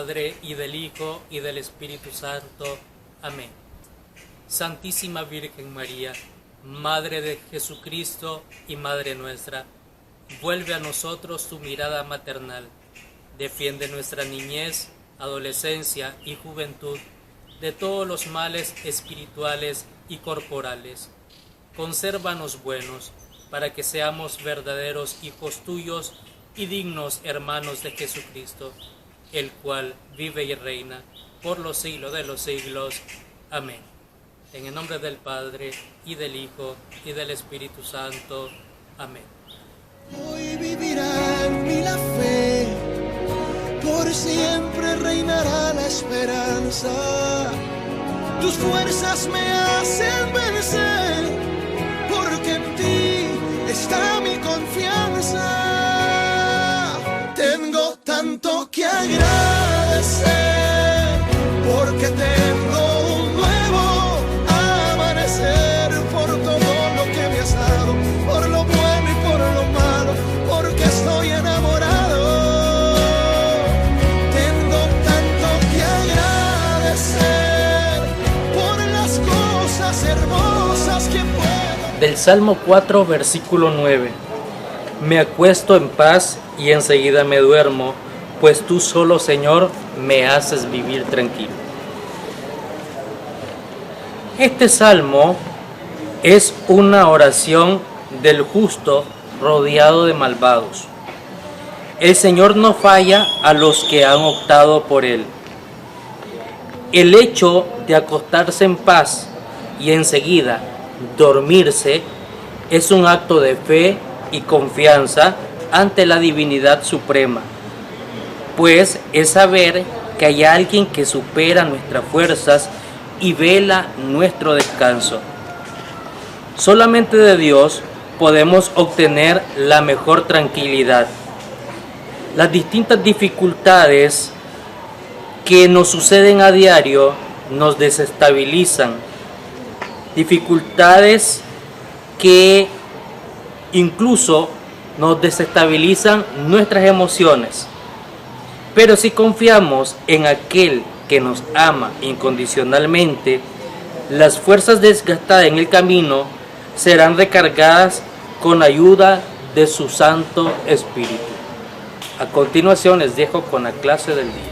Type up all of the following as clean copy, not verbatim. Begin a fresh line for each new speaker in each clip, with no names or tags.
Padre, y del Hijo, y del Espíritu Santo. Amén. Santísima Virgen María, Madre de Jesucristo y Madre nuestra, vuelve a nosotros tu mirada maternal. Defiende nuestra niñez, adolescencia y juventud de todos los males espirituales y corporales. Consérvanos buenos, para que seamos verdaderos hijos tuyos y dignos hermanos de Jesucristo, el cual vive y reina por los siglos de los siglos. Amén. En el nombre del Padre, y del Hijo, y del Espíritu Santo. Amén.
Hoy vivirá en mí la fe, por siempre reinará la esperanza. Tus fuerzas me hacen vencer, porque en ti está mi confianza. Tengo tanto que agradecer, porque tengo un nuevo amanecer, por todo lo que me has dado, por lo bueno y por lo malo, porque estoy enamorado. Tengo tanto que agradecer por las cosas hermosas que puedo.
Del Salmo 4, versículo 9. Me acuesto en paz y enseguida me duermo, pues tú solo, Señor, me haces vivir tranquilo. Este salmo es una oración del justo rodeado de malvados. El Señor no falla a los que han optado por Él. El hecho de acostarse en paz y enseguida dormirse es un acto de fe y confianza ante la divinidad suprema, pues es saber que hay alguien que supera nuestras fuerzas y vela nuestro descanso. Solamente de Dios podemos obtener la mejor tranquilidad. Las distintas dificultades que nos suceden a diario nos desestabilizan, dificultades que incluso nos desestabilizan nuestras emociones. Pero si confiamos en aquel que nos ama incondicionalmente, las fuerzas desgastadas en el camino serán recargadas con ayuda de su Santo Espíritu. A continuación les dejo con la clase del día.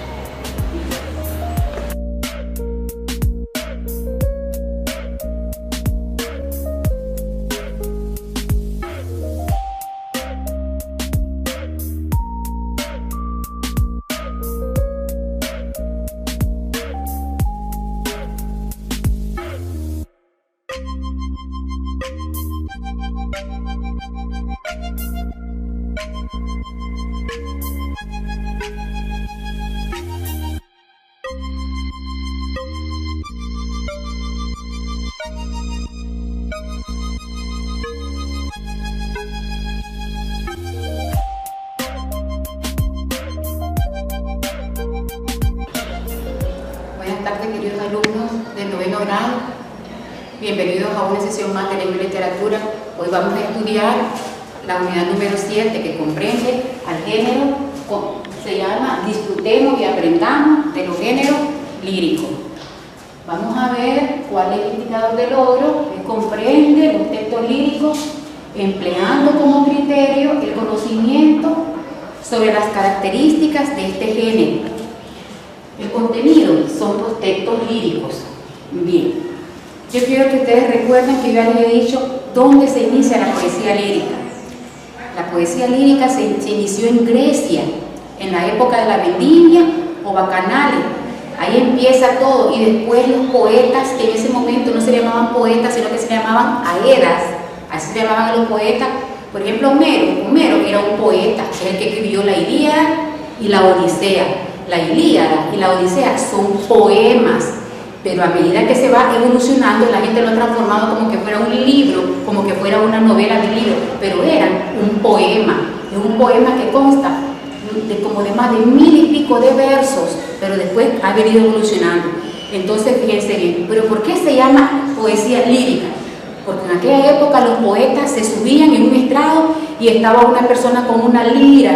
Buenas tardes, queridos alumnos del noveno grado. Bienvenidos a una sesión más de lengua y literatura. Hoy vamos a estudiar la unidad número 7, que comprende al género, se llama Disfrutemos y aprendamos de los géneros líricos. Vamos a ver cuál es el indicador de logro, que comprende los textos líricos, empleando como criterio el conocimiento sobre las características de este género. El contenido son los textos líricos. Bien, yo quiero que ustedes recuerden que yo ya les he dicho dónde se inicia la poesía lírica. La poesía lírica se inició en Grecia, en la época de la vendimia o bacanales. Ahí empieza todo, y después los poetas, que en ese momento no se llamaban poetas, sino que se llamaban aedas, así se llamaban a los poetas. Por ejemplo, Homero era un poeta, es el que escribió la Ilíada y la Odisea. La Ilíada y la Odisea son poemas, pero a medida que se va evolucionando, la gente lo ha transformado como que fuera un libro, como que fuera una novela de libro, pero eran un poema. Es un poema que consta de como de más de 1000 y pico de versos, pero después ha venido evolucionando. Entonces, fíjense bien, ¿pero por qué se llama poesía lírica? Porque en aquella época los poetas se subían en un estrado y estaba una persona con una lira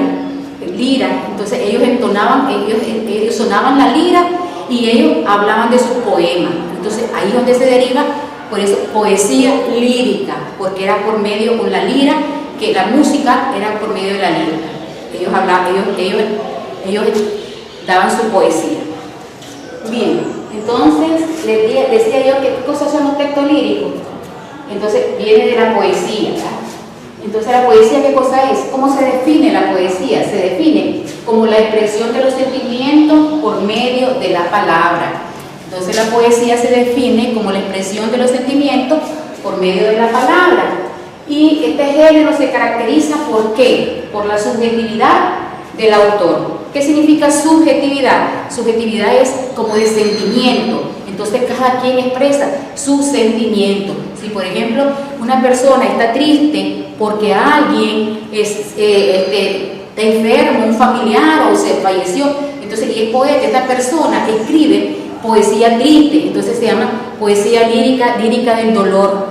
lira, entonces ellos entonaban, ellos sonaban la lira y ellos hablaban de sus poemas. Entonces ahí es donde se deriva, por eso, poesía lírica, porque era por medio con la lira, que la música era por medio de la lira. Ellos hablaban, ellos daban su poesía. Bien, entonces les decía yo que cosas son los textos líricos. Entonces viene de la poesía, ¿verdad? Entonces la poesía, ¿qué cosa es? ¿Cómo se define la poesía? Se define como la expresión de los sentimientos por medio de la palabra. Entonces la poesía se define como la expresión de los sentimientos por medio de la palabra. Y este género se caracteriza ¿por qué? Por la subjetividad del autor. ¿Qué significa subjetividad? Subjetividad es como de sentimiento. Entonces cada quien expresa su sentimiento. Si por ejemplo una persona está triste porque alguien está enfermo, un familiar o se falleció, entonces y es poeta, esta persona escribe poesía triste, entonces se llama poesía lírica, lírica del dolor.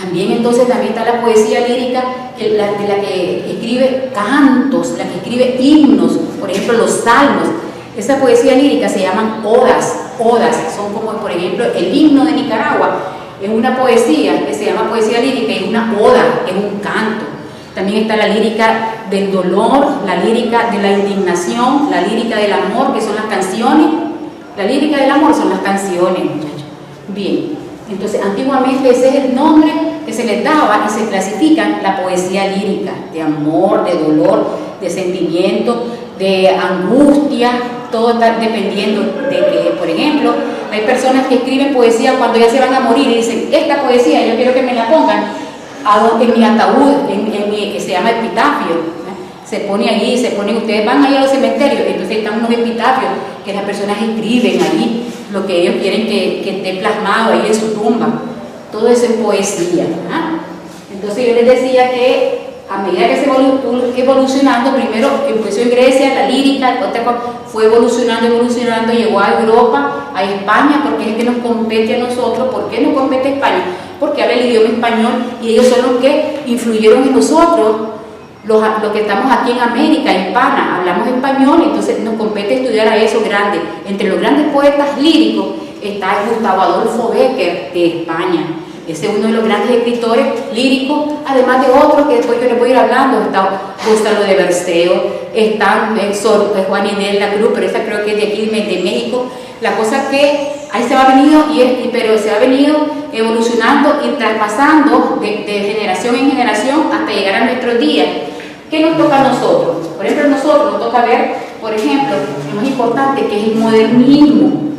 También entonces también está la poesía lírica, de la que escribe cantos, la que escribe himnos, por ejemplo los salmos. Esa poesía lírica se llaman odas, son como por ejemplo el himno de Nicaragua, es una poesía que se llama poesía lírica, es una oda, es un canto. También está la lírica del dolor, la lírica de la indignación, la lírica del amor, que son las canciones. La lírica del amor son las canciones, muchachos. Bien, entonces antiguamente ese es el nombre que se les daba y se clasifican la poesía lírica, de amor, de dolor, de sentimiento, de angustia, todo está dependiendo de que, por ejemplo, hay personas que escriben poesía cuando ya se van a morir y dicen, esta poesía yo quiero que me la pongan en mi ataúd, que se llama epitafio, ¿no? Se pone allí, ustedes van ahí a los cementerios, entonces están unos epitafios que las personas escriben allí, lo que ellos quieren que esté plasmado ahí en su tumba. Todo eso es poesía, ¿no? Entonces yo les decía que a medida que se evolucionando, primero empezó en Grecia la lírica, fue evolucionando, llegó a Europa, a España, porque es el que nos compete a nosotros. ¿Por qué nos compete a España? Porque habla el idioma español y ellos son los que influyeron en nosotros, los que estamos aquí en América hispana, hablamos español, entonces nos compete estudiar a esos grandes. Entre los grandes poetas líricos está Gustavo Adolfo Bécquer de España. Ese es uno de los grandes escritores líricos, además de otros que después yo les voy a ir hablando. Está Gustavo de Berceo, está Juan Inés La Cruz, pero esa creo que es de aquí, de México. La cosa que ahí se va venido, pero se ha venido evolucionando y traspasando de generación en generación hasta llegar a nuestros días. ¿Qué nos toca a nosotros? Por ejemplo, a nosotros nos toca ver, por ejemplo, lo más importante, que es el modernismo.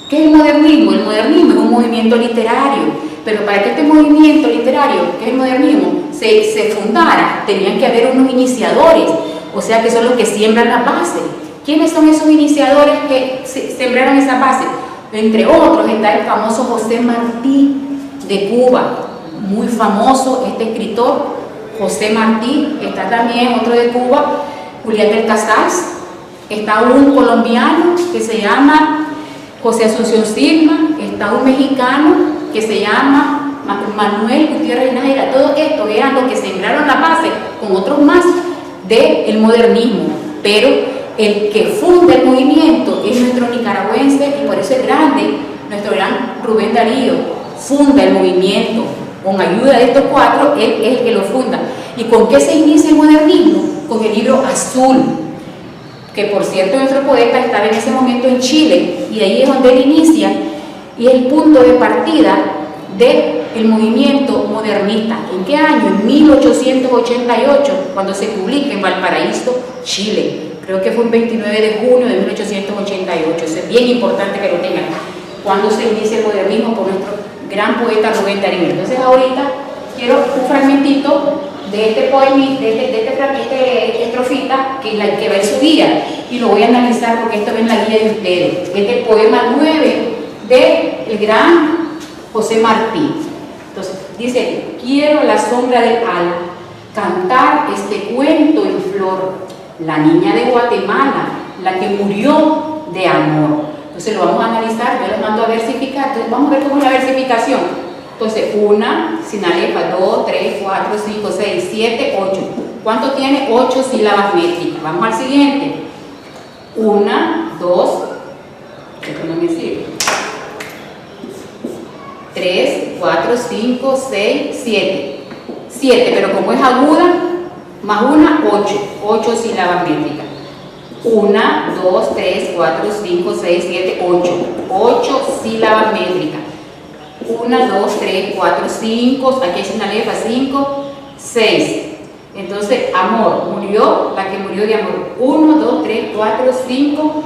¿Qué es el modernismo? El modernismo es un movimiento literario. Pero para que este movimiento literario, que es el modernismo, se fundara, tenían que haber unos iniciadores, o sea que son los que siembran la base. ¿Quiénes son esos iniciadores que sembraron esa base? Entre otros está el famoso José Martí de Cuba, muy famoso este escritor, José Martí. Está también otro de Cuba, Julián del Casals. Está un colombiano que se llama José Asunción Silva. Está un mexicano que se llama Manuel Gutiérrez Nájera. Todo esto eran los que sembraron la base con otros más del modernismo, pero el que funda el movimiento es nuestro nicaragüense, y por eso es grande, nuestro gran Rubén Darío funda el movimiento. Con ayuda de estos cuatro, él es el que lo funda. ¿Y con qué se inicia el modernismo? Con el libro Azul, que por cierto nuestro poeta estaba en ese momento en Chile, y ahí es donde él inicia, y es el punto de partida del movimiento modernista. ¿En qué año? En 1888, cuando se publica en Valparaíso, Chile. Creo que fue el 29 de junio de 1888. Eso es bien importante que lo tengan. Cuando se inicia el modernismo por nuestro gran poeta Rubén Darío. Entonces ahorita quiero un fragmentito de este poema, de esta estrofita que va en su guía, y lo voy a analizar porque esto va en la guía de ustedes. Este es poema 9 del gran José Martí. Entonces dice: quiero la sombra del alma, cantar este cuento en flor, la niña de Guatemala, la que murió de amor. Entonces lo vamos a analizar, yo les mando a versificar. Entonces vamos a ver cómo es la versificación. Entonces, 1 sin alefa, 2, 3, 4, 5, 6, 7, 8. ¿Cuánto tiene? 8 sílabas métricas. Vamos al siguiente. 1, 2, esto no me sirve. 3, 4, 5, 6, 7. 7, pero como es aguda, más 1, 8. 8 sílabas métricas. 1, 2, 3, 4, 5, 6, 7, 8. 8 sílabas métricas. 1, 2, 3, 4, 5. Aquí es una letra, 5, 6. Entonces, amor, murió, la que murió de amor. 1, 2, 3, 4, 5.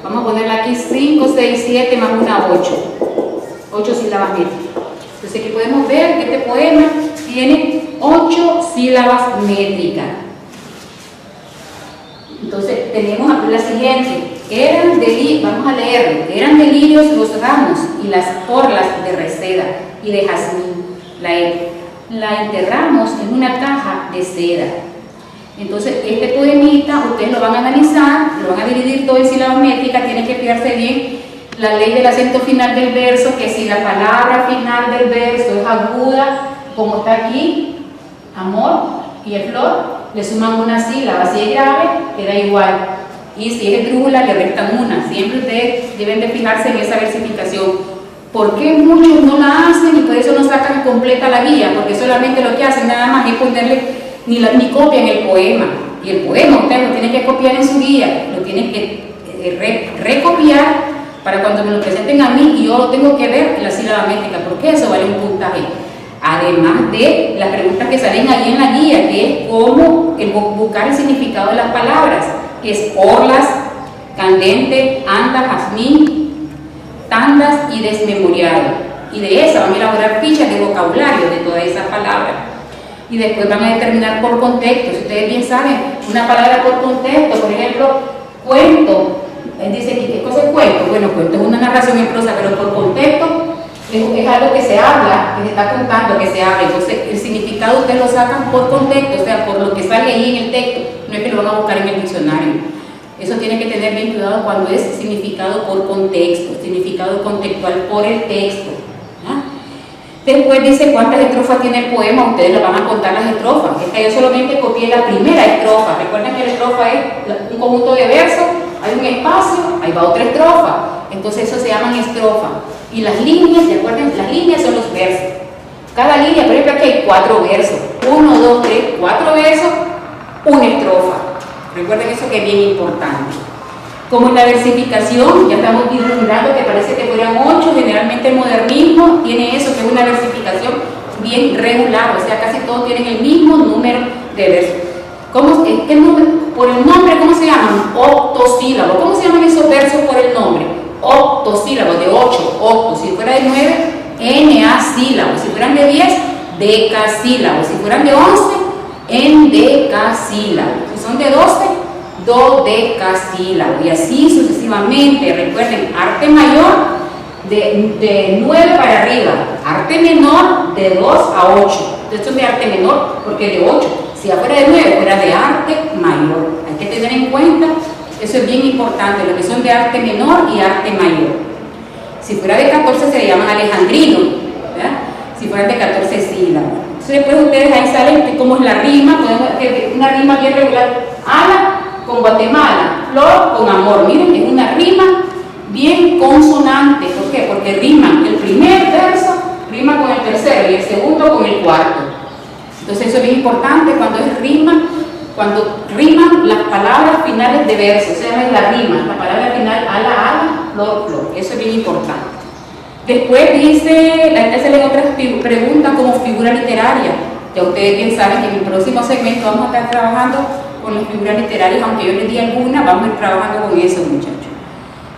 Vamos a ponerla aquí 5, 6, 7 más 1, 8. 8 sílabas métricas. Entonces, aquí podemos ver que este poema tiene 8 sílabas métricas. Entonces, tenemos aquí la siguiente. Vamos a leerlo. Eran delirios los ramos y las orlas de reseda y de jazmín. La enterramos en una caja de seda. Entonces, este poemita, ustedes lo van a analizar, lo van a dividir todo en sílabas métricas, tienen que fijarse bien la ley del acento final del verso, que si la palabra final del verso es aguda, como está aquí, amor y el flor, le suman una sílaba. Si es grave, queda igual. Y si es esdrújula, le restan una. Siempre ustedes deben de fijarse en esa versificación. ¿Por qué muchos no la hacen y por eso no sacan completa la guía? Porque solamente lo que hacen nada más es ponerle ni copian el poema. Y el poema ustedes lo tienen que copiar en su guía, lo tienen que recopiar para cuando me lo presenten a mí y yo lo tengo que ver en la sílaba métrica, porque eso vale un puntaje. Además de las preguntas que salen ahí en la guía, que es cómo buscar el significado de las palabras, que es orlas, candente, anda, jazmín, tandas y desmemoriado. Y de esa van a elaborar fichas de vocabulario de todas esas palabras. Y después van a determinar por contexto. Si ustedes bien saben, una palabra por contexto, por ejemplo, cuento. Él dice aquí, ¿qué cosa es cuento? Bueno, cuento es una narración en prosa, pero por contexto es algo que se habla, que se está contando, que se habla. Entonces, el significado ustedes lo sacan por contexto, o sea, por lo que sale ahí en el texto, no es que lo van a buscar en el diccionario. Eso tiene que tener bien cuidado cuando es significado por contexto, significado contextual por el texto. ¿Ya? Después dice cuántas estrofas tiene el poema, ustedes le van a contar las estrofas. Yo solamente copié la primera estrofa. Recuerden que la estrofa es un conjunto de versos, hay un espacio, ahí va otra estrofa. Entonces eso se llaman estrofas. Y las líneas, ¿se acuerdan? Las líneas son los versos. Cada línea, por ejemplo, aquí hay 4 versos. 1, 2, 3, 4 versos, una estrofa. Recuerden eso que es bien importante. Como en la versificación, ya estamos vislumbrando que parece que fueran 8, generalmente el modernismo tiene eso, que es una versificación bien regular, o sea, casi todos tienen el mismo número de versos. Por el nombre, ¿cómo se llaman? Octosílabos. ¿Cómo se llaman esos versos por el nombre? Octosílabos, de 8, octos. Si fuera de 9, NA-sílabos. Si fueran de 10, decasílabos. Si fueran de 11, endecasílabos. Si son de 12, dodecasílabos. Y así sucesivamente. Recuerden, arte mayor de 9 para arriba. Arte menor de 2 a 8. Esto es de arte menor porque es de 8. Si fuera de 9, fuera de arte mayor. Hay que tener en cuenta, eso es bien importante, lo que son de arte menor y arte mayor. Si fuera de 14 se le llaman alejandrinos, ¿verdad? Si fueran de 14 sílabas. Entonces después ustedes ahí salen cómo es la rima, podemos ver una rima bien regular. Ala con Guatemala, flor con amor. Miren, es una rima bien consonante. ¿Por qué? Porque riman el primer verso, rima con el tercero y el segundo con el cuarto. Entonces eso es bien importante cuando riman las palabras finales de verso, se llama la rima, la palabra final, ala, flor, flor. Eso es bien importante. Después dice, se leen otras preguntas como figura literaria. Ya ustedes bien saben que en el próximo segmento vamos a estar trabajando con las figuras literarias, aunque yo les di alguna, vamos a ir trabajando con eso, muchachos.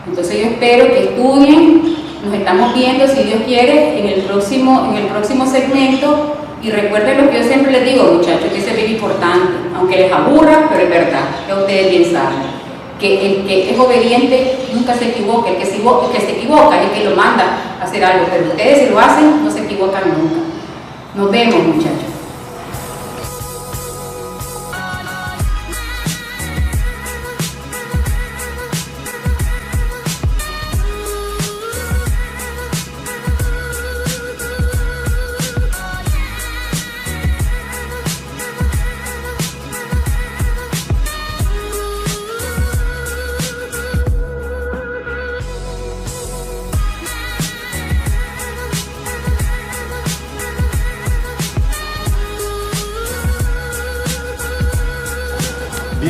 Entonces yo espero que estudien, nos estamos viendo, si Dios quiere, en el próximo segmento. Y recuerden lo que yo siempre les digo, muchachos, que eso es bien importante, aunque les aburra, pero es verdad, que ustedes bien saben, que el que es obediente nunca se equivoca, el que se equivoca es el que lo manda a hacer algo, pero ustedes si lo hacen, no se equivocan nunca. Nos vemos, muchachos.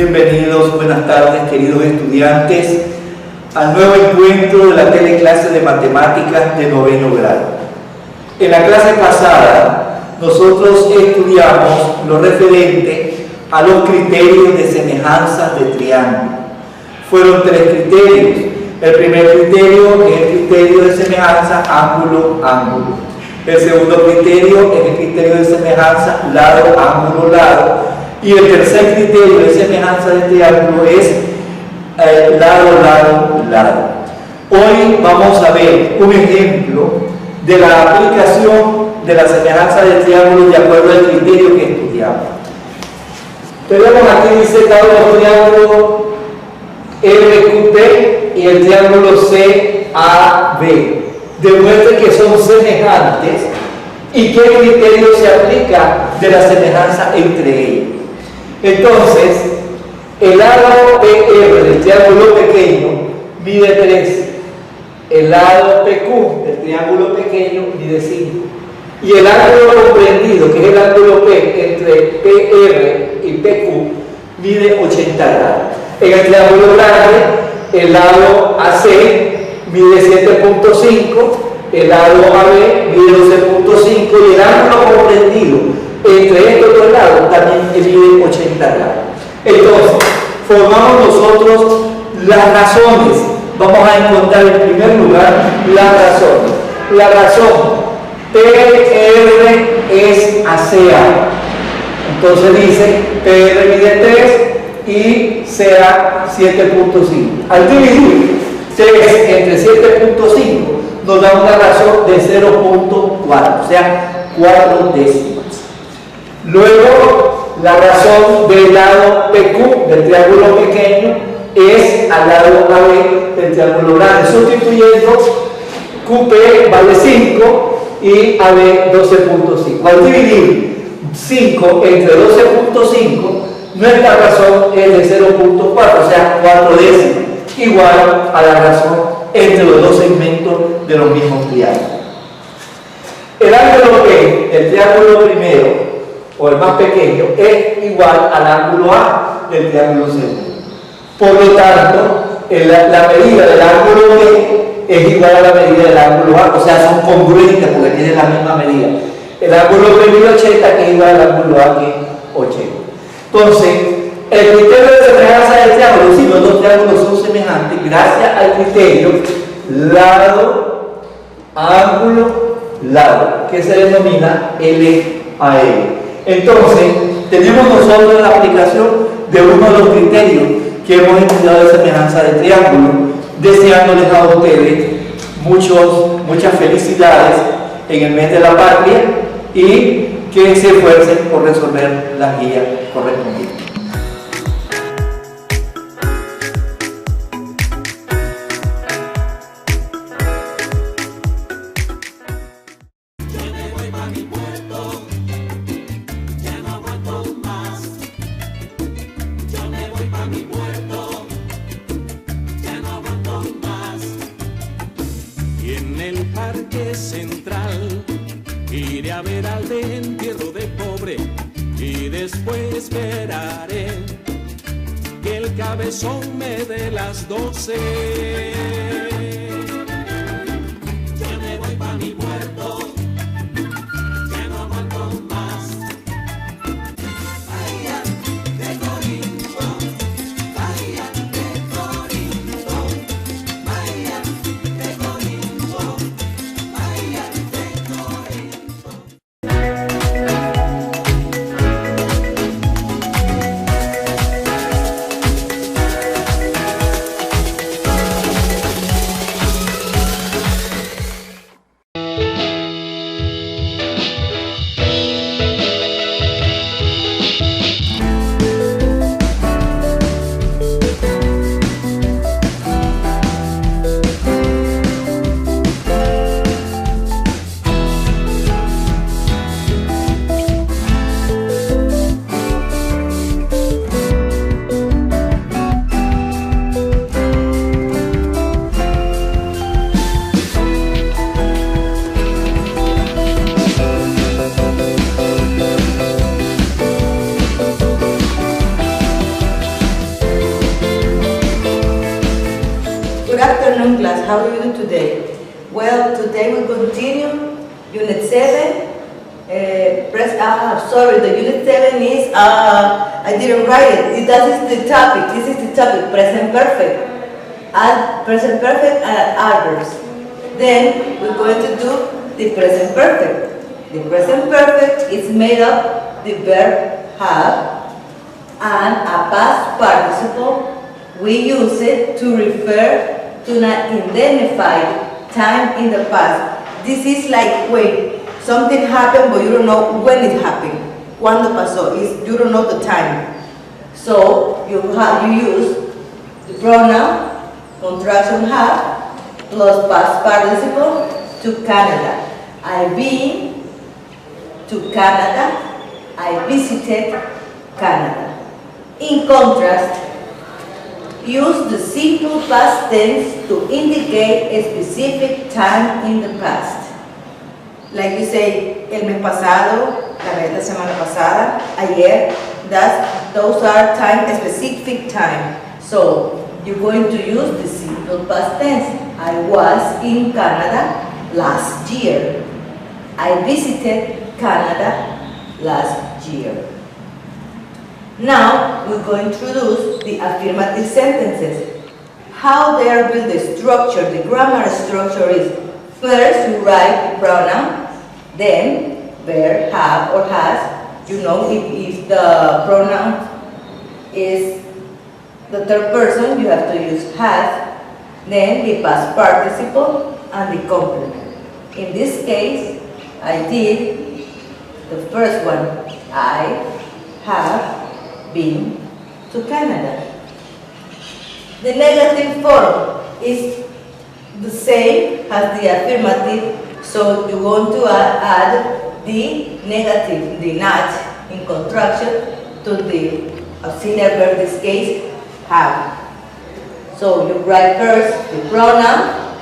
Bienvenidos, buenas tardes, queridos estudiantes, al nuevo encuentro de la teleclase de matemáticas de noveno grado. En la clase pasada, nosotros estudiamos lo referente a los criterios de semejanza de triángulo. Fueron 3 criterios. El primer criterio es el criterio de semejanza ángulo-ángulo. El segundo criterio es el criterio de semejanza lado-ángulo-lado. Y el tercer criterio de semejanza de triángulo es lado-lado-lado. Hoy vamos a ver un ejemplo de la aplicación de la semejanza de triángulo de acuerdo al criterio que estudiamos. Tenemos aquí disecado los triángulos RQP y el triángulo CAB. Demuestre que son semejantes y qué criterio se aplica de la semejanza entre ellos. Entonces, el lado PR del triángulo pequeño mide 3, el lado PQ del triángulo pequeño mide 5 y el ángulo comprendido, que es el ángulo P entre PR y PQ, mide 80 grados. En el triángulo grande, el lado AC mide 7.5, el lado AB mide 12.5 y el ángulo comprendido entre estos dos lados también mide 80 grados. Entonces, formamos nosotros las razones. Vamos a encontrar en primer lugar las razones. La razón PR es ACA. Entonces dice PR mide 3 y CA 7.5. Al dividir 3 entre 7.5 nos da una razón de 0.4, o sea, 4 décimas. Luego, la razón del lado PQ del triángulo pequeño es al lado AB del triángulo grande. Sustituyendo, QP vale 5 y AB 12.5. Al dividir 5 entre 12.5, nuestra razón es de 0.4, o sea, 4 décimas, igual a la razón entre los dos segmentos de los mismos triángulos. El ángulo P del triángulo primero, o el más pequeño, es igual al ángulo A del triángulo segundo. Por lo tanto, la medida del ángulo B es igual a la medida del ángulo A, o sea, son congruentes porque tienen la misma medida. El ángulo B mide 80, que es igual al ángulo A, que es 80. Entonces, el criterio de semejanza del triángulo, si los dos triángulos son semejantes, gracias al criterio lado, ángulo, lado, que se denomina LAL. Entonces, tenemos nosotros la aplicación de uno de los criterios que hemos estudiado de semejanza de triángulo, deseándoles a ustedes muchas felicidades en el mes de la patria y que se esfuercen por resolver las guías correspondientes.
Central, iré a ver al de entierro de pobre y después esperaré que el cabezón me dé las 12. Ya me voy pa' mi puerto, ya no aguanto más. Bahía de Corinto, Bahía de Corinto, Bahía de Corinto.
today? Well, today we continue Unit 7. Sorry, the Unit 7 is, I didn't write it. That is the topic. This is the topic, present perfect. Add present perfect and adverbs. Then we're going to do the present perfect. The present perfect is made up the verb have and a past participle. We use it to refer to an identified time in the past. This is like when something happened but you don't know when it happened. Cuando pasó, you don't know the time. So you use the pronoun contraction have plus past participle to Canada. I've been to Canada. I visited Canada. In contrast, use the simple past tense to indicate a specific time in the past. Like you say, el mes pasado, la semana pasada, ayer, those are specific time. So you're going to use the simple past tense. I was in Canada last year. I visited Canada last year. Now we're going to introduce the affirmative sentences. How they are built, the structure, the grammar structure is: first you write the pronoun, then verb, have or has. You know, if the pronoun is the third person, you have to use has, then the past participle and the complement. In this case, I did the first one. I have been to Canada. The negative form is the same as the affirmative, so you want to add the negative, the not in contraction to the auxiliary verb, in this case, have. So you write first the pronoun,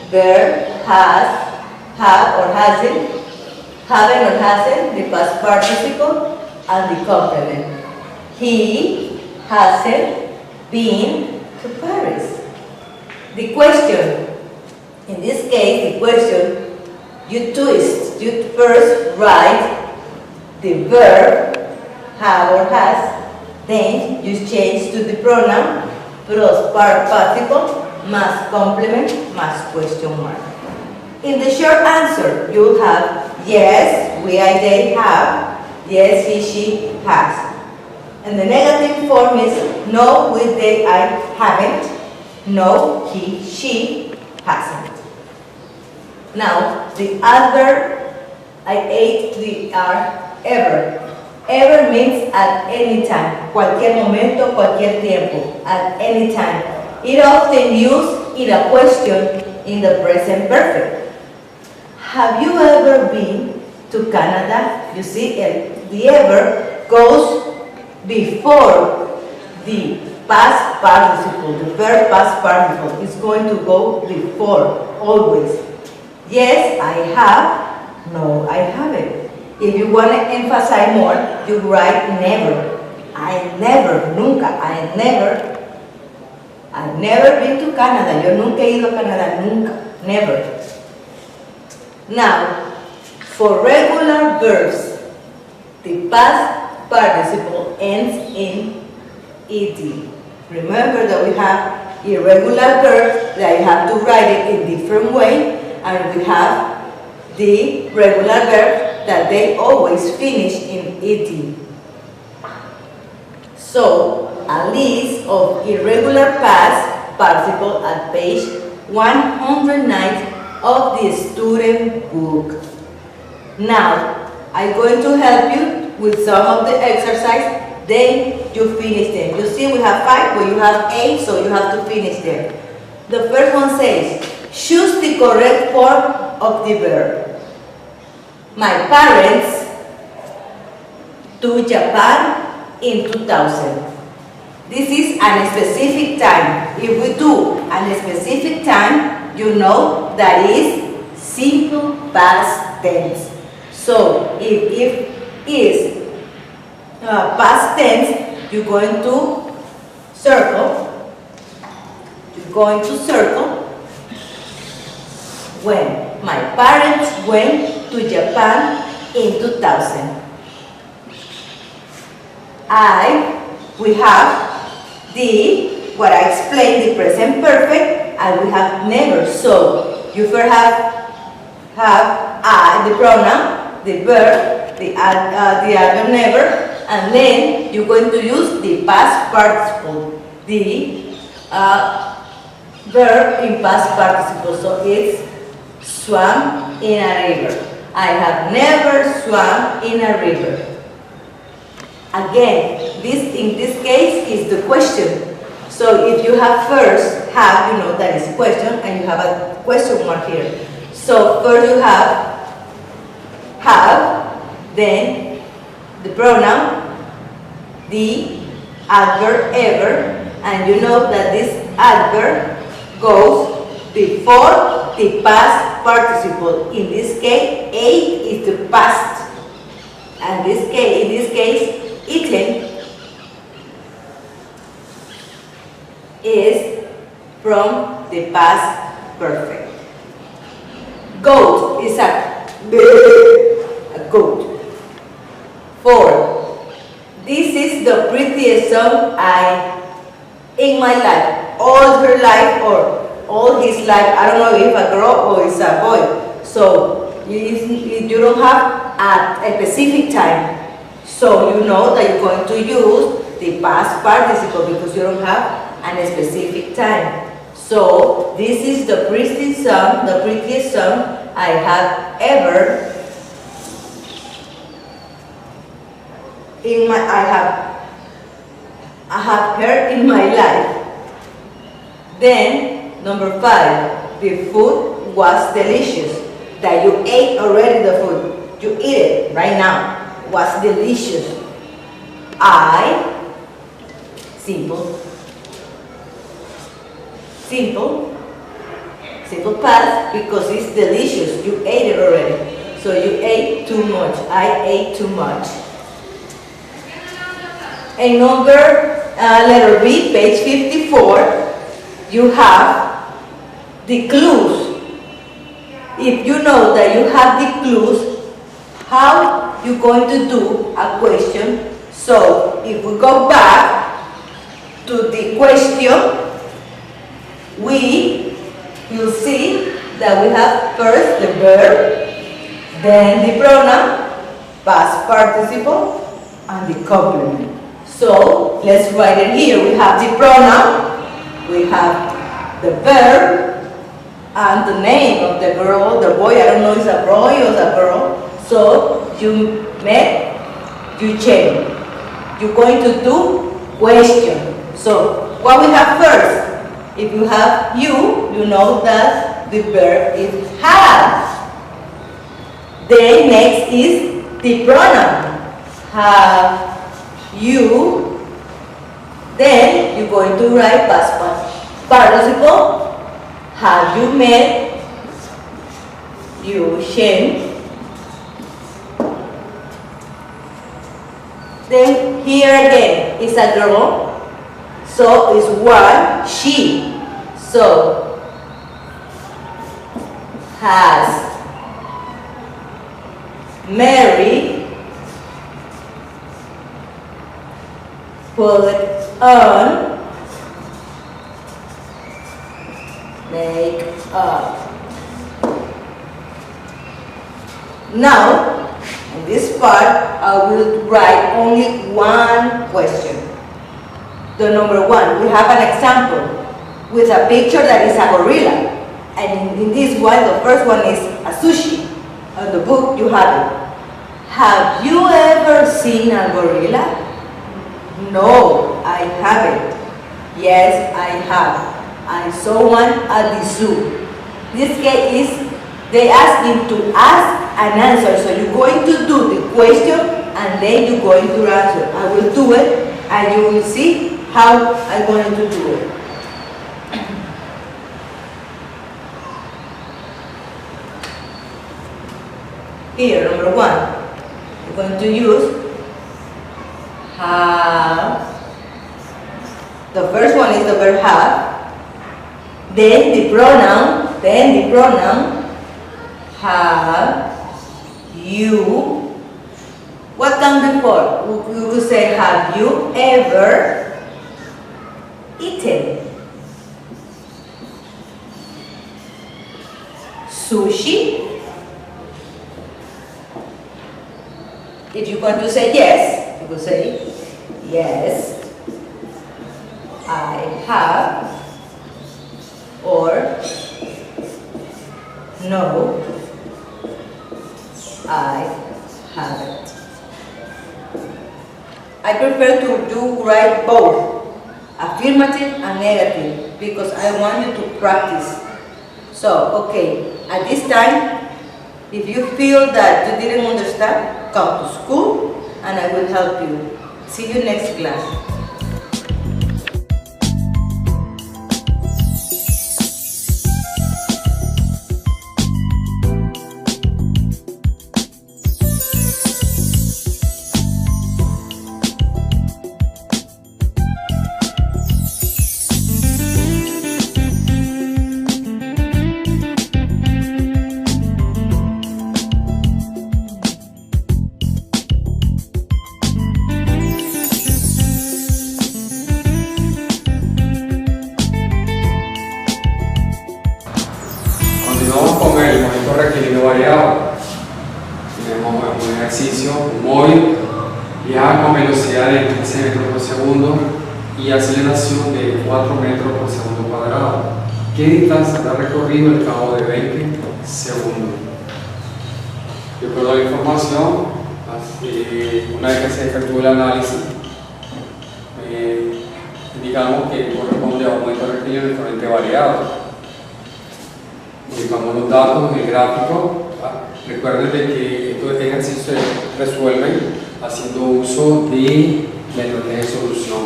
verb, has, have or hasn't, having or hasn't, the past participle, and the complement. He hasn't been to Paris. The question, in this case, the question, you twist. You first write the verb, have or has, then you change to the pronoun, plus participle, más complement, más question mark. In the short answer, you have yes, we, I, they have, yes, he, she has. And the negative form is no, we, they, I haven't, no, he, she hasn't. Now, the adverb, I ate the ever. Ever means at any time, cualquier momento, cualquier tiempo, at any time. It often used in a question in the present perfect. Have you ever been to Canada? You see, the ever goes before the past participle, the verb past participle is going to go before, always. Yes, I have. No, I haven't. If you want to emphasize more, you write never. I never, nunca, I've never been to Canada. Yo nunca he ido a Canadá, nunca, never. Now, for regular verbs, the past participle ends in ed. Remember that we have irregular verbs that you have to write it in different way, and we have the regular verbs that they always finish in ed. So, a list of irregular past participle at page 109 of the student book. Now, I'm going to help you with some of the exercise, then you finish them. You see we have 5, but you have 8, so you have to finish them. The first one says, choose the correct form of the verb. My parents to Japan in 2000. This is a specific time. If we do a specific time, you know that is simple past tense. So if is past tense, you're going to circle. You're going to circle when my parents went to Japan in 2000. We have what I explained, the present perfect, and we have never. So you first have I, the pronoun, the verb, the adverb never, and then you're going to use the past participle, the verb in past participle. So it's swam in a river. I have never swam in a river. Again, in this case is the question. So if you have first have, you know that is a question, and you have a question mark here. So first you have, then the pronoun, the adverb ever, and you know that this adverb goes before the past participle. In this case, ate is the past, and in this case, eaten is from the past perfect. Goat is a goat. 4. This is the prettiest song in my life, all her life or all his life. I don't know if a girl or it's a boy. So you don't have a specific time. So you know that you're going to use the past participle because you don't have a specific time. So this is the prettiest song I have ever I have heard in my life. Then number 5, the food was delicious. That you ate already the food. You eat it right now. Was delicious. Simple past because it's delicious. You ate it already. So you ate too much. I ate too much. And number letter B, page 54, you have the clues. If you know that you have the clues, how you're going to do a question. So if we go back to the question, we will see that we have first the verb, then the pronoun, past participle, and the complement. So let's write it here. We have the pronoun, we have the verb, and the name of the girl, the boy. I don't know if it's a boy or a girl. So you met, you change. You're going to do question. So what we have first? If you have you know that the verb is have. Then next is the pronoun. Have you. Then you're going to write past participle. Have you met? You change. Then here again is a girl, so it's one, she. So has Mary put on makeup. Now in this part, I will write only one question. The number 1, we have an example with a picture that is a gorilla. And in this one, the first one is a sushi. On the book, you have it. Have you ever seen a gorilla? No, I haven't. Yes, I have. I saw one at the zoo. This case is they ask him to ask an answer. So you're going to do the question and then you're going to answer. I will do it and you will see how I'm going to do it. Here, number 1, you're going to use have. The first one is the verb have. Then the pronoun, Have you, what comes before? We will say, have you ever eaten sushi? If you want to say yes, you will say, yes, I have, or no, I haven't. I prefer to write both, affirmative and negative, because I want you to practice. So, okay, at this time, if you feel that you didn't understand, come to school and I will help you. See you next class.
Continuamos con el momento requerido variado. Tenemos un ejercicio, un móvil, viaja con velocidad de 15 metros por segundo y aceleración de 4 metros por segundo cuadrado. ¿Qué distancia habrá recorrido al cabo de 20 segundos? De acuerdo a la información, una vez que se efectúe el análisis, indicamos que corresponde a un momento requerido diferente variado. Indicamos los datos en el gráfico. Recuerden de que estos ejercicios se resuelven haciendo uso de la estrategia de solución,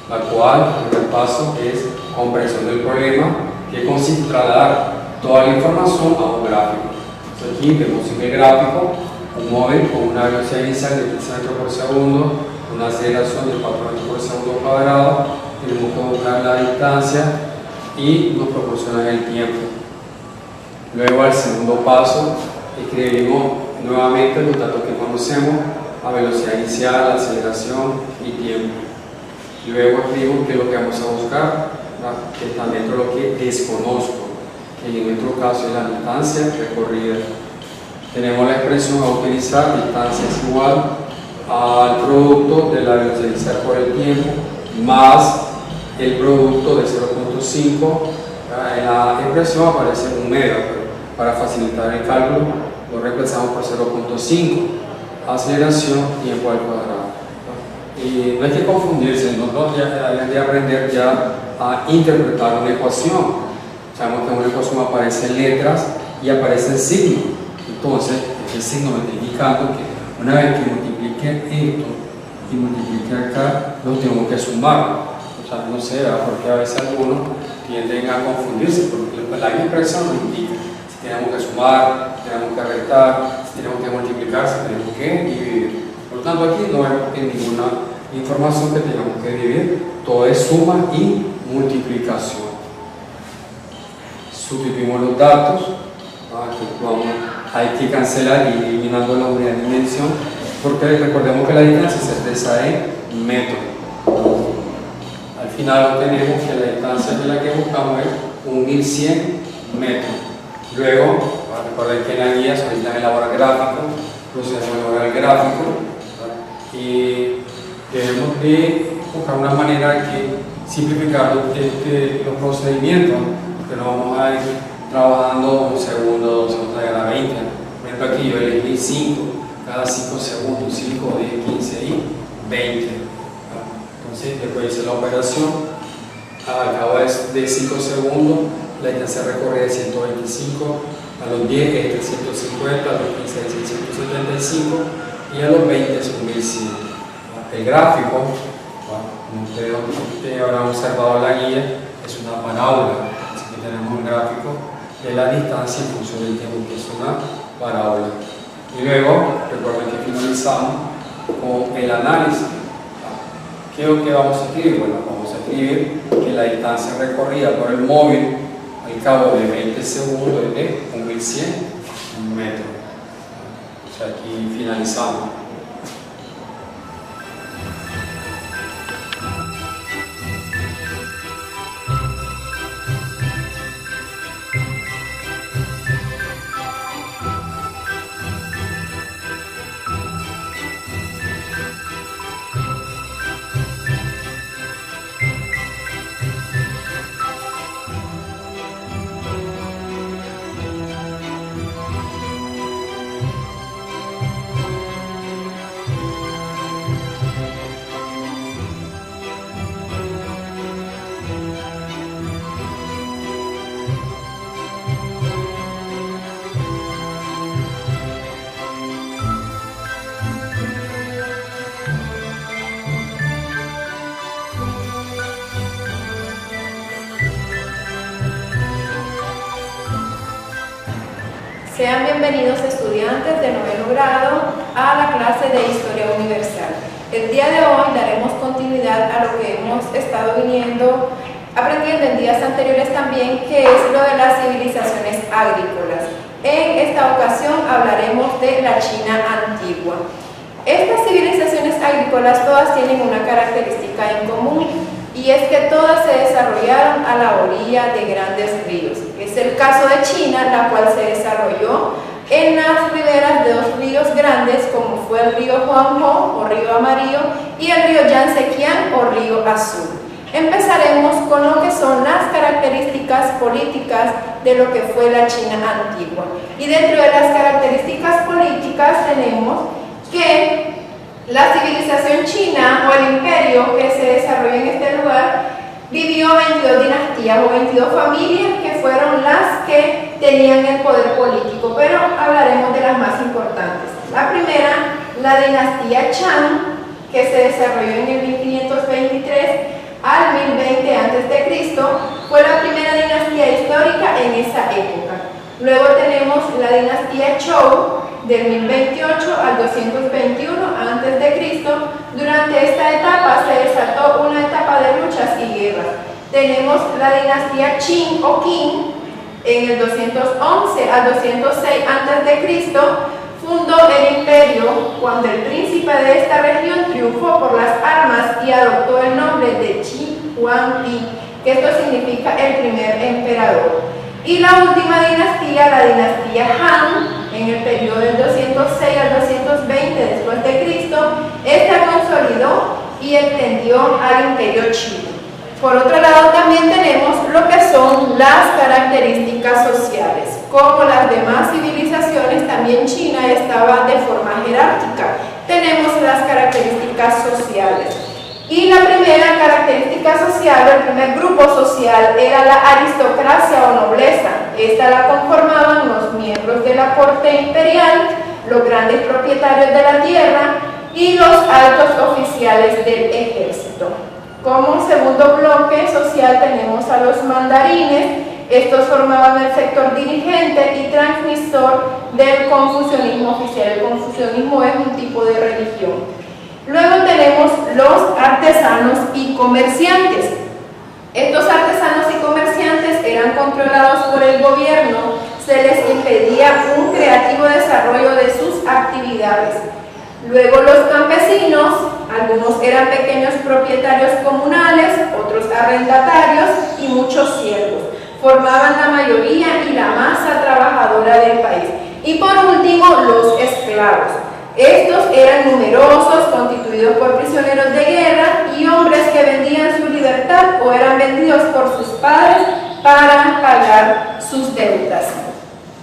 la cual, el primer paso es comprensión del problema, que consiste en trasladar toda la información a un gráfico. Entonces aquí vemos en el gráfico un móvil con una velocidad inicial de 15 metros por segundo, una aceleración de 4 metros por segundo cuadrado. Tenemos que buscar la distancia y nos proporciona el tiempo. Luego, al segundo paso, escribimos nuevamente los datos que conocemos a velocidad inicial, aceleración y tiempo. Luego escribimos qué es lo que vamos a buscar, que está dentro de lo que desconozco, que en nuestro caso es la distancia recorrida. Tenemos la expresión a utilizar, distancia es igual al producto de la velocidad inicial por el tiempo más el producto de 0.5. En la expresión aparece un mega, pero para facilitar el cálculo lo reemplazamos por 0.5. Aceleración, tiempo al cuadrado. Y no hay que confundirse, nosotros ya deben de aprender ya a interpretar una ecuación. Sabemos que en una ecuación aparecen letras y aparecen signos. Entonces, el signo me está indicando que una vez que multiplique esto y multiplique acá, lo tengo que sumar. O sea, no sé, porque a veces algunos tienden a confundirse, porque la misma expresión nos indica si tenemos que sumar, si tenemos que restar, si tenemos que multiplicar, si tenemos que dividir. Por lo tanto, aquí no vemos ninguna información que tengamos que dividir, todo es suma y multiplicación. Sustituimos los datos, hay que cancelar y eliminando la unidad de dimensión, porque recordemos que la distancia se expresa en metros. Al final obtenemos que la distancia de la que buscamos es 1100 metros. Luego, recuerden que en la guía solicitan elaborar gráficos, procedemos a elaborar el gráfico y debemos de buscar una manera de simplificar los procedimientos, que no vamos a ir trabajando un segundo, 2 segundos, cada 20. Por ejemplo, aquí yo elegí 5, cada 5 segundos, 5, 10, 15 y 20. Entonces, después hice la operación, al cabo de 5 segundos, la distancia recorrida es 125, a los 10 es 350, a los 15 es 675 y a los 20 es 1100. El gráfico, como ustedes habrán observado en la guía, es una parábola, así que tenemos un gráfico de la distancia en función del tiempo, que es una parábola. Y luego, recuerden que finalizamos con el análisis. ¿Qué es lo que vamos a escribir? Bueno, vamos a escribir que la distancia recorrida por el móvil al cabo de 20 segundos es de 1100 metro. O sea, aquí finalizamos.
Sean bienvenidos estudiantes de noveno grado a la clase de Historia Universal. El día de hoy daremos continuidad a lo que hemos estado aprendiendo en días anteriores también, que es lo de las civilizaciones agrícolas. En esta ocasión hablaremos de la China antigua. Estas civilizaciones agrícolas todas tienen una característica en común, y es que todas se desarrollaron a la orilla de grandes ríos. Es el caso de China, la cual se desarrolló en las riberas de dos ríos grandes, como fue el río Huanghe o río Amarillo y el río Yangtze-Kiang o río Azul. Empezaremos con lo que son las características políticas de lo que fue la China antigua. Y dentro de las características políticas tenemos que la civilización china o el imperio que se desarrolló en este lugar vivió 22 dinastías o 22 familias que fueron las que tenían el poder político, pero hablaremos de las más importantes. La primera, la dinastía Shang, que se desarrolló en el 1523 al 1020 a.C., fue la primera dinastía histórica en esa época. Luego tenemos la dinastía Zhou, del 1028 al 221 a.C. Durante esta etapa se desató una etapa de luchas y guerras. Tenemos la dinastía Qin o Qin, en el 211 al 206 a.C. fundó el imperio cuando el príncipe de esta región triunfó por las armas y adoptó el nombre de Qi Huangdi, que esto significa el primer emperador. Y la última dinastía, la dinastía Han, en el periodo del 206 al 220 después de Cristo, esta consolidó y extendió al imperio chino. Por otro lado, también tenemos lo que son las características sociales. Como las demás civilizaciones, también China estaba de forma jerárquica. Tenemos las características sociales. Y la primera característica social, el primer grupo social, era la aristocracia o nobleza. Esta la conformaban los miembros de la corte imperial, los grandes propietarios de la tierra y los altos oficiales del ejército. Como segundo bloque social tenemos a los mandarines. Estos formaban el sector dirigente y transmisor del confucianismo oficial. El confucianismo es un tipo de religión. Luego tenemos los artesanos y comerciantes. Estos artesanos y comerciantes eran controlados por el gobierno, se les impedía un creativo desarrollo de sus actividades. Luego los campesinos, algunos eran pequeños propietarios comunales, otros arrendatarios y muchos siervos. Formaban la mayoría y la masa trabajadora del país. Y por último, los esclavos. Estos eran numerosos, constituidos por prisioneros de guerra y hombres que vendían su libertad o eran vendidos por sus padres para pagar sus deudas.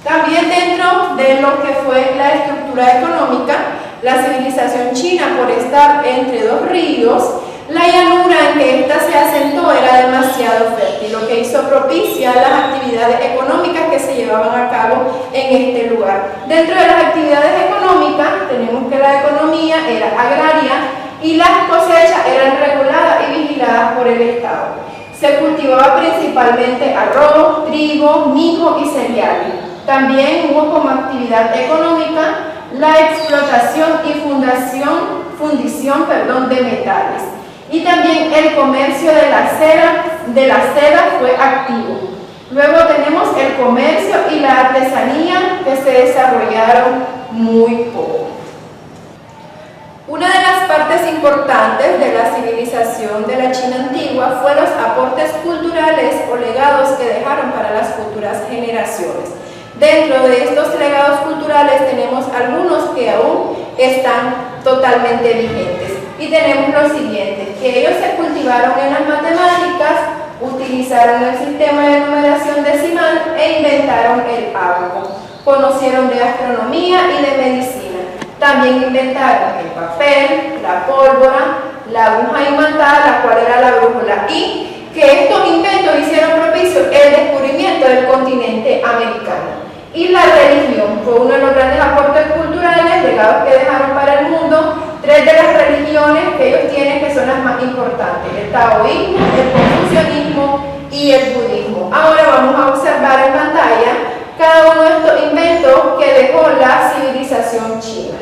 También dentro de lo que fue la estructura económica, la civilización china, por estar entre dos ríos, la llanura en que ésta se asentó era demasiado fértil, lo que hizo propicia las actividades económicas que se llevaban a cabo en este lugar. Dentro de las actividades económicas tenemos que la economía era agraria y las cosechas eran reguladas y vigiladas por el Estado. Se cultivaba principalmente arroz, trigo, mijo y cereales. También hubo como actividad económica la explotación y fundición de metales. Y también el comercio de la seda fue activo. Luego tenemos el comercio y la artesanía que se desarrollaron muy poco. Una de las partes importantes de la civilización de la China antigua fue los aportes culturales o legados que dejaron para las futuras generaciones. Dentro de estos legados culturales tenemos algunos que aún están totalmente vigentes. Y tenemos lo siguiente, que ellos se cultivaron en las matemáticas, utilizaron el sistema de numeración decimal e inventaron el ábaco. Conocieron de astronomía y de medicina. También inventaron el papel, la pólvora, la aguja imantada, la cual era la brújula, y que estos inventos hicieron propicio el descubrimiento del continente americano. Y la religión fue uno de los grandes aportes culturales, legados que dejaron para el mundo, tres de las religiones que ellos tienen que son las más importantes: el taoísmo, el confucianismo y el budismo. Ahora vamos a observar en pantalla cada uno de estos inventos que dejó la civilización china.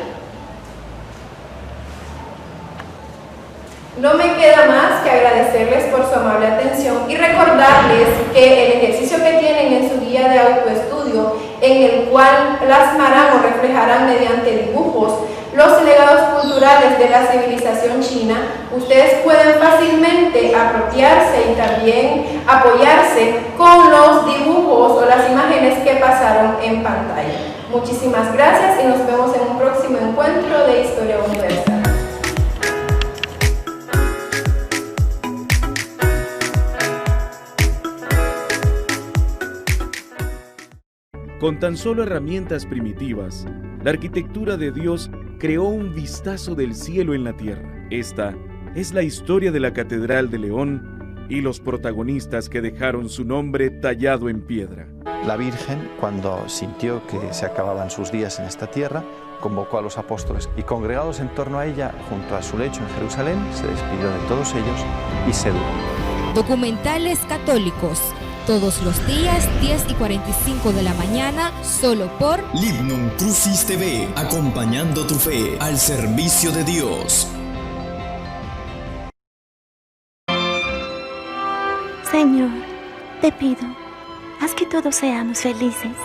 No me queda más que agradecerles por su amable atención y recordarles que el ejercicio que tienen en su guía de autoestudio, en el cual plasmarán o reflejarán mediante dibujos los legados culturales de la civilización china, ustedes pueden fácilmente apropiarse y también apoyarse con los dibujos o las imágenes que pasaron en pantalla. Muchísimas gracias y nos vemos en un próximo encuentro de Historia Universal.
Con tan solo herramientas primitivas, la arquitectura de Dios creó un vistazo del cielo en la tierra. Esta es la historia de la Catedral de León y los protagonistas que dejaron su nombre tallado en piedra.
La Virgen, cuando sintió que se acababan sus días en esta tierra, convocó a los apóstoles y, congregados en torno a ella, junto a su lecho en Jerusalén, se despidió de todos ellos y se durmió.
Documentales católicos. Todos los días, 10:45 de la mañana, solo por
Libnum Crucis TV, acompañando tu fe al servicio de Dios.
Señor, te pido, haz que todos seamos felices.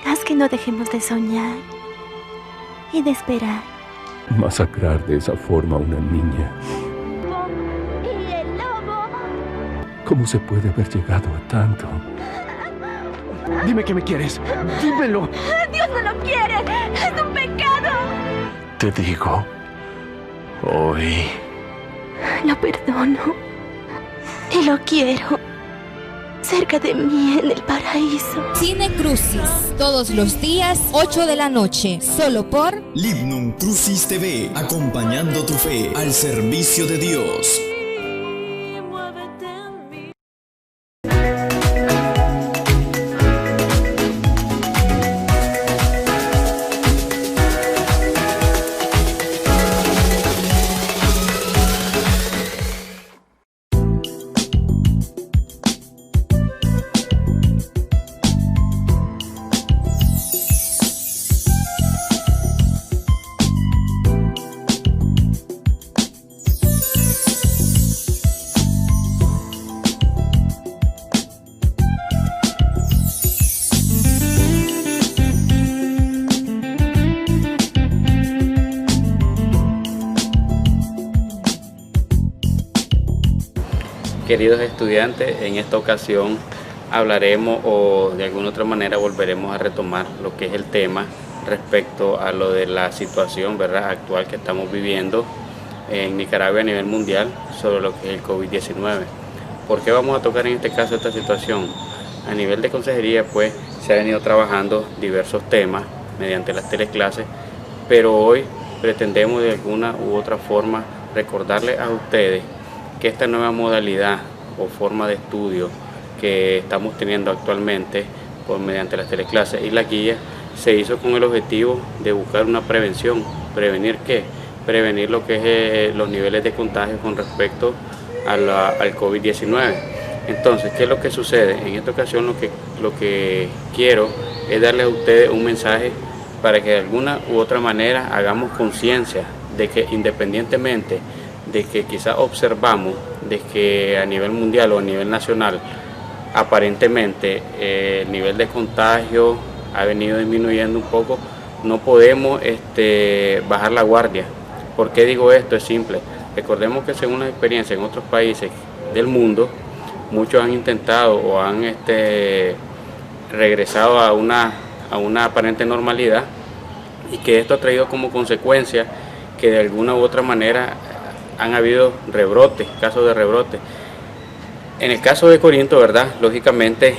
Haz que no dejemos de soñar y de esperar.
Masacrar de esa forma a una niña. ¿Cómo se puede haber llegado a tanto? Dime que me quieres. Dímelo.
Dios no lo quiere. Es un pecado.
Te digo, hoy
Lo perdono. Y lo quiero cerca de mí en el paraíso.
Cine Crucis. Todos los días, 8 de la noche. Solo por
Libnum Crucis TV, acompañando tu fe al servicio de Dios.
Queridos estudiantes, en esta ocasión hablaremos o de alguna otra manera volveremos a retomar lo que es el tema respecto a lo de la situación, ¿verdad?, actual que estamos viviendo en Nicaragua a nivel mundial sobre lo que es el COVID-19. ¿Por qué vamos a tocar en este caso esta situación? A nivel de consejería pues se han venido trabajando diversos temas mediante las teleclases, pero hoy pretendemos de alguna u otra forma recordarles a ustedes que esta nueva modalidad o forma de estudio que estamos teniendo actualmente mediante las teleclases y la guía se hizo con el objetivo de buscar una prevención. ¿Prevenir qué? Prevenir lo que es los niveles de contagio con respecto al COVID-19. Entonces, ¿qué es lo que sucede? En esta ocasión lo que quiero es darles a ustedes un mensaje para que de alguna u otra manera hagamos conciencia de que independientemente de que quizás observamos de que a nivel mundial o a nivel nacional aparentemente el nivel de contagio ha venido disminuyendo un poco, no podemos bajar la guardia. ¿Por qué digo esto? Es simple. Recordemos que según las experiencias en otros países del mundo, muchos han intentado o han regresado a una aparente normalidad, y que esto ha traído como consecuencia que de alguna u otra manera han habido rebrotes, casos de rebrote. En el caso de Corinto, ¿verdad? Lógicamente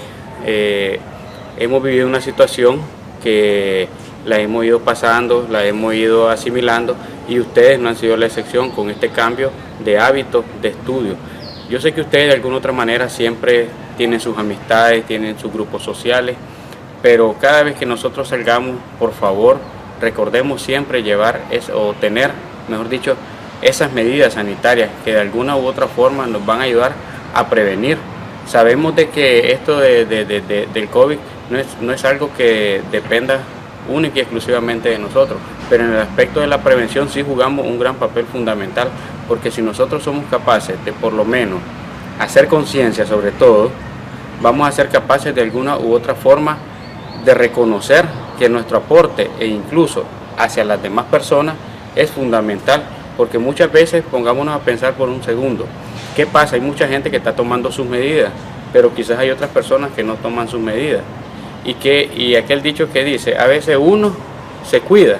hemos vivido una situación que la hemos ido pasando, la hemos ido asimilando, y ustedes no han sido la excepción con este cambio de hábitos de estudio. Yo sé que ustedes de alguna u otra manera siempre tienen sus amistades, tienen sus grupos sociales, pero cada vez que nosotros salgamos, por favor, recordemos siempre llevar o tener, mejor dicho, esas medidas sanitarias que de alguna u otra forma nos van a ayudar a prevenir. Sabemos de que esto del COVID no es algo que dependa única y exclusivamente de nosotros, pero en el aspecto de la prevención sí jugamos un gran papel fundamental, porque si nosotros somos capaces de por lo menos hacer conciencia sobre todo, vamos a ser capaces de alguna u otra forma de reconocer que nuestro aporte e incluso hacia las demás personas es fundamental, porque muchas veces pongámonos a pensar por un segundo, ¿qué pasa? Hay mucha gente que está tomando sus medidas, pero quizás hay otras personas que no toman sus medidas, y aquel dicho que dice, a veces uno se cuida,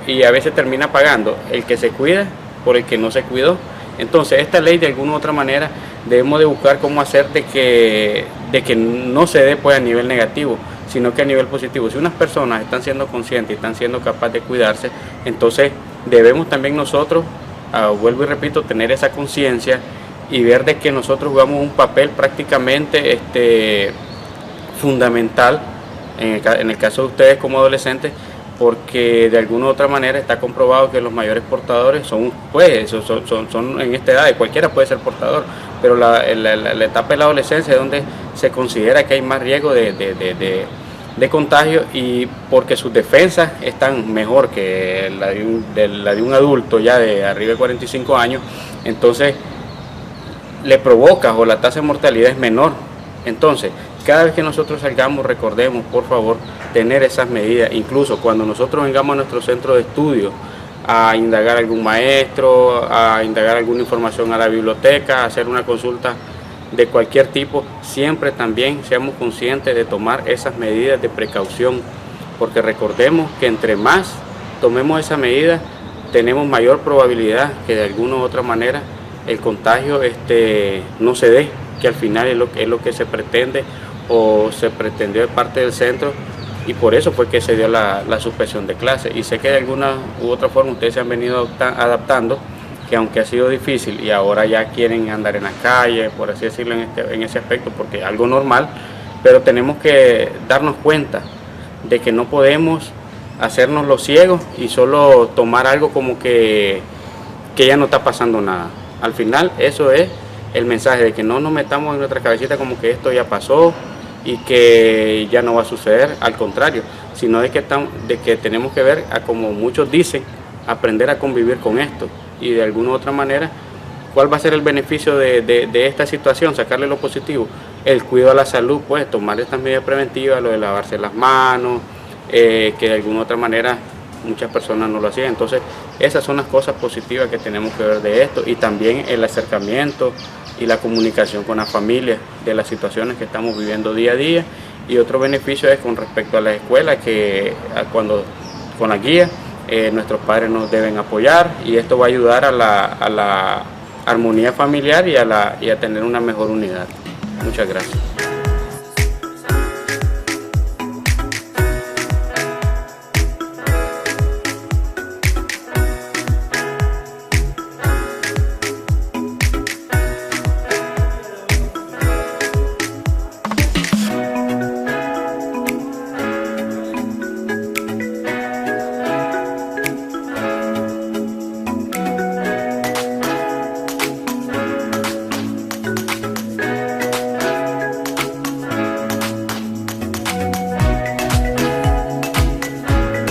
y a veces termina pagando el que se cuida por el que no se cuidó. Entonces esta ley de alguna u otra manera debemos de buscar cómo hacer de que no se dé pues a nivel negativo, sino que a nivel positivo. Si unas personas están siendo conscientes y están siendo capaces de cuidarse, entonces debemos también nosotros, vuelvo y repito, tener esa conciencia y ver de que nosotros jugamos un papel prácticamente fundamental en el caso de ustedes como adolescentes, porque de alguna u otra manera está comprobado que los mayores portadores son en esta edad, y cualquiera puede ser portador, pero la etapa de la adolescencia es donde se considera que hay más riesgo de contagio, y porque sus defensas están mejor que la de un adulto ya de arriba de 45 años, entonces le provoca o la tasa de mortalidad es menor. Entonces, cada vez que nosotros salgamos, recordemos, por favor, tener esas medidas. Incluso cuando nosotros vengamos a nuestro centro de estudio a indagar algún maestro, a indagar alguna información a la biblioteca, a hacer una consulta de cualquier tipo, siempre también seamos conscientes de tomar esas medidas de precaución, porque recordemos que entre más tomemos esa medida, tenemos mayor probabilidad que de alguna u otra manera el contagio no se dé, que al final es lo que se pretende o se pretendió de parte del centro, y por eso fue que se dio la suspensión de clases. Y sé que de alguna u otra forma ustedes se han venido adaptando, que aunque ha sido difícil y ahora ya quieren andar en las calles, por así decirlo, en ese aspecto, porque es algo normal, pero tenemos que darnos cuenta de que no podemos hacernos los ciegos y solo tomar algo como que ya no está pasando nada. Al final eso es el mensaje, de que no nos metamos en nuestra cabecita como que esto ya pasó y que ya no va a suceder, al contrario, sino de que tenemos que ver, como muchos dicen, aprender a convivir con esto, y de alguna u otra manera, ¿cuál va a ser el beneficio de esta situación? Sacarle lo positivo, el cuidado a la salud, pues tomar estas medidas preventivas, lo de lavarse las manos, que de alguna u otra manera muchas personas no lo hacían. Entonces esas son las cosas positivas que tenemos que ver de esto, y también el acercamiento y la comunicación con la familia de las situaciones que estamos viviendo día a día. Y otro beneficio es con respecto a las escuelas, que cuando con la guía nuestros padres nos deben apoyar, y esto va a ayudar a la armonía familiar y a tener una mejor unidad. Muchas gracias.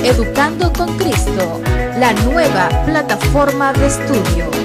Educando con Cristo, la nueva plataforma de estudio.